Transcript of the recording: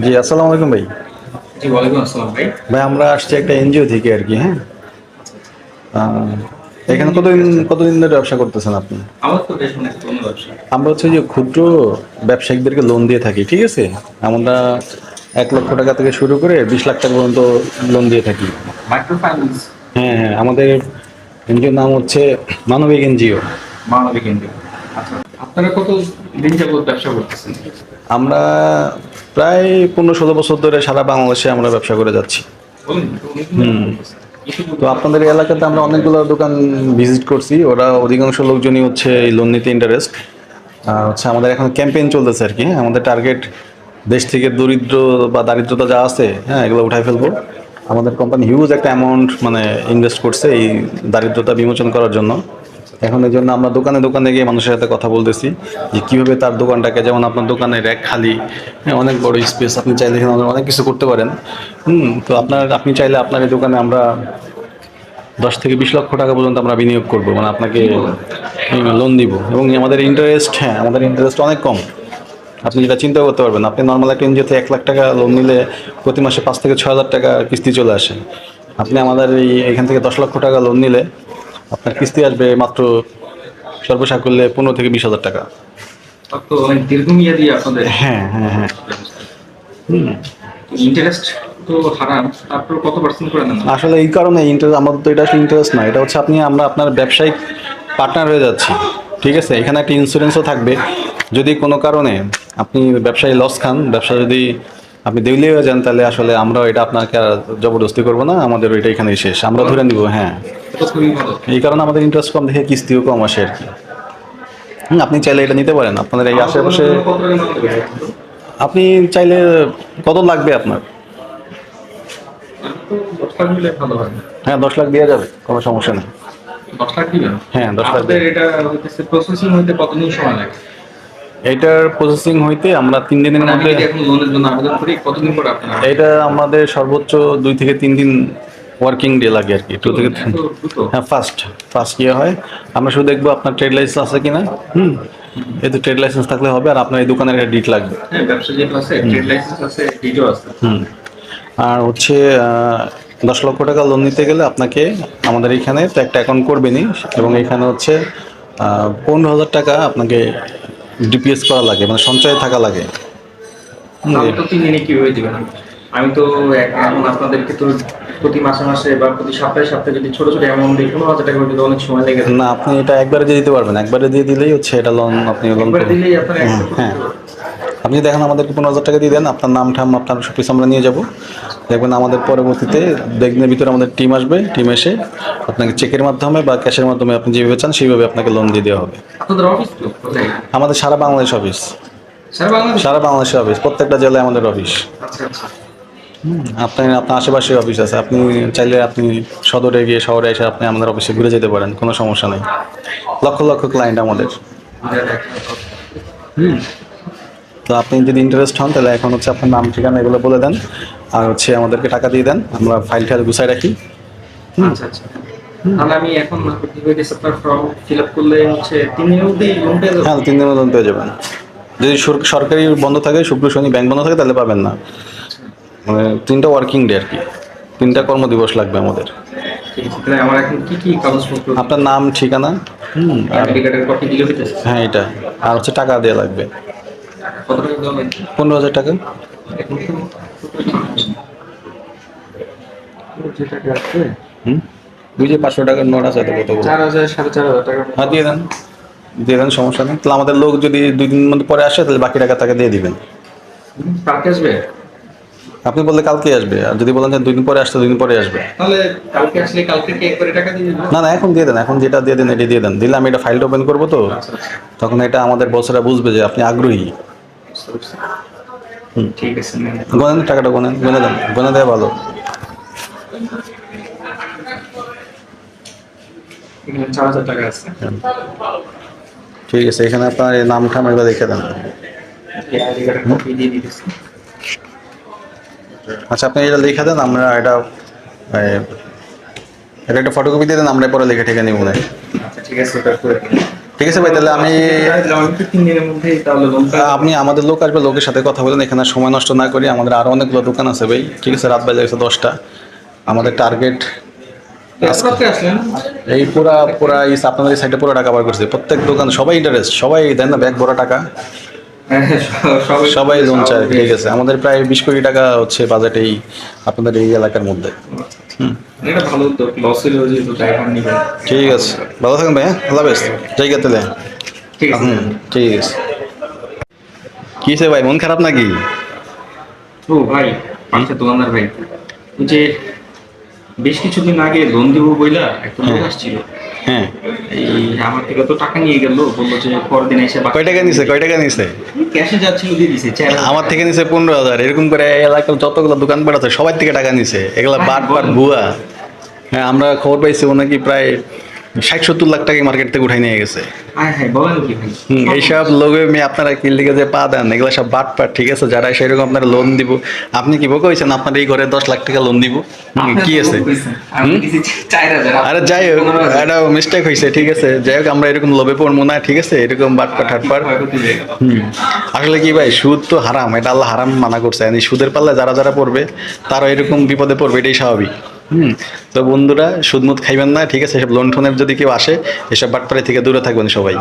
জি, আসসালামু আলাইকুম ভাই। জি, ওয়ালাইকুম আসসালাম ভাই। ভাই আমরা আসছি একটা এনজিও থেকে আর কি, হ্যাঁ। আচ্ছা, আচ্ছা। আহ, কোন এখানে এনজিও থেকে কতদিন আসছেন? কতদিন ধরে ব্যবসা করতেছেন আপনি? আমার তো বেশ অনেক পুরনো ব্যবসা। আমরা হচ্ছে যে ক্ষুদ্র ব্যবসায়িকদেরকে লোন দিয়ে থাকি, ঠিক আছে। আমরা 1 লক্ষ টাকা থেকে শুরু করে 20 লাখ টাকা পর্যন্ত লোন দিয়ে থাকি। মাইক্রো ফাইন্যান্স, হ্যাঁ হ্যাঁ, আমাদের এনজিওর নাম হচ্ছে মানবিক এনজিও। মানবিক এনজিও। আচ্ছা, আপনারা কত দিন যাবত ব্যবসা করতেছেন? আমরা প্রায় 15-16 বছর ধরে সারা বাংলাদেশে আমরা ব্যবসা করে যাচ্ছি। বলুন তো, অনেক দিন যাবত করতেছেন। কিছু তো বলতে পারবেন? আপনাদের এই এলাকাতে আমরা অনেকগুলো দোকান ভিজিট করছি, ওরা অধিকাংশ লোকজনই হচ্ছে এই লোন নিতে ইন্টারেস্ট। আর হচ্ছে আমাদের এখন ক্যাম্পেইন চলতেছে আর কি, হ্যাঁ। আমাদের টার্গেট দেশ থেকে দরিদ্র বা দারিদ্রতা যা আছে, হ্যাঁ, এগুলো উঠাই ফেলবো। আমাদের কোম্পানি হিউজ একটা অ্যামাউন্ট মানে ইনভেস্ট করছে এই দারিদ্রতা বিমোচন করার জন্য। এখন এই জন্য আমরা দোকানে দোকানে গিয়ে মানুষের সাথে কথা বলতেছি যে কীভাবে তার দোকানটাকে, যেমন আপনার দোকানের র্যাক খালি, হ্যাঁ, অনেক বড় স্পেস, আপনি চাইলে এখানে অনেক কিছু করতে পারেন। তো আপনি চাইলে আপনার এই দোকানে আমরা 10 থেকে 20 লক্ষ টাকা পর্যন্ত আমরা বিনিয়োগ করবো, মানে আপনাকে কি বলেন? লোন দিব। এবং আমাদের ইন্টারেস্ট, হ্যাঁ, আমাদের ইন্টারেস্ট অনেক কম। আপনি যেটা চিন্তা করতে পারবেন, আপনি নর্মাল একটা এনজিওতে 1 লাখ টাকা লোন নিলে প্রতি মাসে 5 থেকে 6 হাজার টাকা কিস্তি চলে আসে। আপনি আমাদের এখান থেকে 10 লক্ষ টাকা লোন নিলে আপনার কিস্তি আসবে মাত্র সর্বসাকুল্যে 15 থেকে 20 হাজার টাকা। তার তো অনেক দীর্ঘমেয়াদী আপনাদের হ্যাঁ হ্যাঁ হ্যাঁ। ব্যবস্থা। ইন্টারেস্ট তো হারাম, তারপর কত পার্সেন্ট করে নেন আপনারা? আসলে এই কারণে ইন্টারেস্ট, আমাদের তো এটা আসলে ইন্টারেস্ট না, এটা হচ্ছে আমরা আপনার ব্যবসায়িক পার্টনার হয়ে যাচ্ছি, ঠিক আছে। এখানে একটা ইন্স্যুরেন্সও থাকবে। যদি কোনো কারণে আপনি ব্যবসায় লস খান, ব্যবসা যদি আপনি দেউলিয়া হয়ে যান, তাহলে আসলে আমরা এটা আপনাকে আর জবরদস্তি করবো না, আমাদের ওইটা এখানেই শেষ, আমরা ধরে নিব, হ্যাঁ। এটা খুবই ভালো। এই কারণে আমাদের ইন্টারেস্ট কম দেখে কিস্তিও কম আসে আর কি। আপনি চাইলে এটা নিতে পারেন আপনাদের এই আমার দোকানের আশেপাশে। জন্য কত টাকা নেওয়া যাবে বলুন তো? আপনি চাইলে কত লাগবে আপনার? আমার তো 10 লাখ মিলে ভালো হয়। হ্যাঁ, 10 লাখ দেওয়া যাবে, কোনো সমস্যা নেই। 10 লাখ দিবেন? হ্যাঁ, 10 লাখ আপনাদের দেবেন। এটা হইতেছে প্রসেসিং হইতে কতদিন সময় লাগে? এইটার প্রসেসিং হইতে আমরা 3 দিনের মানে আমি মধ্যে। যদি এখন লোনের জন্য আবেদন করি, কতদিন পরে আপনারা আসবেন? এটা আমাদের সর্বোচ্চ 2 থেকে 3 দিন ওয়ার্কিং ডে লাগে আর কি, কি টু থেকে বলেন, এত দ্রুত? হ্যাঁ, ফার্স্ট ফার্স্ট ইয়ে হয়। আমরা শুধু দেখবো আপনার ট্রেড লাইসেন্স আছে কিনা। এই তো ট্রেড লাইসেন্স থাকলে হবে, আর আপনার এই দোকানের একটা ডিট লাগবে। হ্যাঁ, ব্যবসা যেহেতু আছে, ট্রেড লাইসেন্স আছে, ডিডও আছে। আর হচ্ছে 10 লক্ষ টাকা লোন নিতে গেলে আপনাকে আমাদের এখানে তো একটা অ্যাকাউন্ট করবেনই, এবং এখানে হচ্ছে 15,000 টাকা আপনাকে ডিপিএস করা লাগে, মানে সঞ্চয়ে থাকা লাগে। তাহলে তো 3 দিনে কিভাবে দিবেন? আমি তো এখন আপনাদেরকে তো প্রতি মাসে মাসে বা প্রতি সপ্তাহে সপ্তাহে যদি ছোট ছোট অ্যামাউন্ট দিই, 15,000 টাকা দিতে অনেক সময় লেগে যায়। না, আপনি এটা একবারে দিয়ে দিতে পারবেন, একবারে দিয়ে দিলেই হচ্ছে এটা লোন, আপনি লোন একবারে পাবেন। দিলেই আপনারা অ্যাকসেপ্ট করে হ্যাঁ, দিতে পারবেন। আপনি দেখেন আমাদেরকে 15,000 টাকা দিয়ে দেন, আপনার নাম ঠাম আপনার সব কিছু আমরা নিয়ে যাব। দেখবেন আমাদের পরবর্তীতে দেখবেন ভিতরে আমাদের টিম আসবে, টিম এসে আপনাকে চেকের মাধ্যমে বা ক্যাশের মাধ্যমে আপনি যেভাবে চান সেইভাবে আপনাকে লোন দিয়ে দেওয়া হবে। আপনাদের অফিস তো কোথায়? আমাদের সারা বাংলাদেশ অফিস। সারা বাংলাদেশে? সারা বাংলাদেশে অফিস, প্রত্যেকটা জেলায় আমাদের অফিস। আচ্ছা, আচ্ছা। আপনার আশেপাশে অফিস আছে, আপনি চাইলে আপনি সদরে গিয়ে শহরে এসে আপনি আমাদের অফিসে ঘুরে যেতে পারেন, কোনো সমস্যা নেই। লক্ষ লক্ষ ক্লায়েন্ট আমাদের। তো আপনি যদি ইন্টারেস্ট হন, তাহলে এখন হচ্ছে আপনার নাম ঠিকানা এগুলো বলে দেন, আর হচ্ছে আমাদেরকে টাকা দিয়ে দেন, আমরা ফাইল টাইল গুছাই রাখি। আচ্ছা, আচ্ছা। তাহলে আমি এখন আপনার ফর্ম ফিল আপ করলে হচ্ছে 3 দিনের মধ্যেই লোন পেয়ে যাবো? হ্যাঁ, 3 দিনের মধ্যে পেয়ে যাবেন। যদি সরকারি বন্ধ থাকে, শুক্র শনি ব্যাংক বন্ধ থাকে, তাহলে পাবেন না। মানে 3টা ওয়ার্কিং ডে আর কি, 3টা কর্মদিবস লাগবে আমাদের। ঠিক আছে, তাহলে আমার এখন কি কি কাগজপত্র? আপনার নাম ঠিকানা, আর আইডি কার্ডের কপি দিলে হইতেছে? হ্যাঁ এটা, আর হচ্ছে টাকা দেওয়া লাগবে। কত টাকা দেওয়া লাগবে? 15,000 টাকা। এখন তো যে টাকা আছে, হুম, ওই যে 500 টাকার নোট আছে, তো কতগুলো। 4,000 4,500 টাকার মতো হ্যাঁ, আছে। দিয়ে দেন, সমস্যা নেই। তাহলে আমাদের লোক যদি 2 দিনের মধ্যে পরে আসে, তাহলে বাকি টাকা তাকে দিয়ে দিবেন। কালকে আসবে? আপনি বললে কালকে আসবে, আর যদি বলেন যে 2 দিন পরে আসতে, 2 দিন পরে আসবে। তাহলে কালকে আসলে কালকে কি একবারে টাকা দিয়ে দিবেন? না না, এখন দিয়ে দেন, এখন যেটা দিয়ে দেন এটি দিয়ে দেন, দিলে আমি এটা ফাইলটা ওপেন করবো তো। আচ্ছা, আচ্ছা। তখন এটা আমাদের বসরা বুঝবে যে আপনি আগ্রহী। বুঝতে পারছি। ঠিক আছে, নেন। গোনেন, টাকাটা গোনেন, গুনে দেন, গুনে দেওয়া ভালো। এখানে 4,000 টাকা আছে। ঠিক আছে, এখানে আপনার এই নাম ঠাম এগুলো লিখে দেন। আইডি কার্ডের কপি দিয়ে দিতেছি। আচ্ছা, আপনি এটা লিখে দেন, আমরা এটা এটা একটা ফটোকপি দিয়ে দেন, আমরা পরে লিখে ঠেকে নিব না। আচ্ছা, ঠিক আছে, ওটা করে দিন। ঠিক আছে ভাই, তাহলে আমি আমি তো 3 দিনের মধ্যেই তাহলে লোনটা আপনি আমাদের লোক আসবে, লোকের সাথে কথা বলেন, এখানে আর সময় নষ্ট না করি, আমাদের আরো অনেকগুলো দোকান আছে ভাই, ঠিক আছে, রাত বাজে গেছে 10টা, আমাদের টার্গেট রাতে আসলেন। এই পুরা পুরা এই আপনাদের এই সাইডে পুরো টাকা বার করছে, প্রত্যেক দোকান সবাই ইন্টারেস্ট, সবাই দেন না ব্যাগ ভরা টাকা, সবাই লোন চায়, ঠিক আছে, আমাদের প্রায় 20 কোটি টাকা হচ্ছে বাজেট এই আপনাদের এই এলাকার মধ্যে। এটা ভালো উদ্যোগ, লস হলেও যেহেতু ড্রাইভার নিবেন। ঠিক আছে, ভালো থাকবেন ভাই, হ্যাঁ, আল্লাহ হাফেজ, জায়গা তাহলে। ঠিক আছে। ঠিক আছে। কিসে ভাই, মন খারাপ নাকি? ও ভাই, পাশের দোকানদার ভাই, ওই যে বেশ কিছুদিন আগে লোন দিব বইলা একটা লোক আসছিল, হ্যাঁ, এই আমার থেকে তো টাকা নিয়ে গেল, বললো যে পরের দিন এসে কয় টাকা নিছে, কয় টাকা নিছে? ক্যাশে যাচ্ছিল দিয়ে দিছে 4,000 আমার থেকে নিছে 15,000, এরকম করে এই এলাকার যতগুলো দোকানপাট আছে সবার থেকে টাকা নিছে, এগুলা বাট বাট ভুয়া। হ্যাঁ, আমরা খবর পাইছি ও নাকি প্রায় 60-70 লাখ টাকা মার্কেট থেকে উঠাই নিয়ে গেছে। হ্যাঁ হ্যাঁ, বলেন কি ভাই? এইসব লোকে মেয়ে আপনারা কি লিখে যে পা দেন, এগুলো সব বাট পাট, ঠিক আছে, যারা সেরকম আপনারা লোন দিব, আপনি কি বোকা হয়েছেন আপনার এই ঘরে 10 লাখ টাকা লোন দিব? কি আছে? আমি দিছি 4,000। আরে যাই হোক, একটা মিস্টেক হয়েছে, ঠিক আছে, যাই হোক, আমরা এরকম লোভে পড়বো না, ঠিক আছে, এরকম বাটপাট হাটপাট। আসলে কি ভাই, সুদ তো হারাম, এটা আল্লাহ হারাম মানা করছে, এই সুদের পাল্লা যারা যারা পড়বে তারা এরকম বিপদে পড়বে, এটাই স্বাভাবিক। তো বন্ধুরা, সুদ মুদ খাইবেন না, ঠিক আছে, এসব লোন টোনের যদি কেউ আসে, এসব বাটপাড়ি থেকে দূরে থাকবেন সবাই।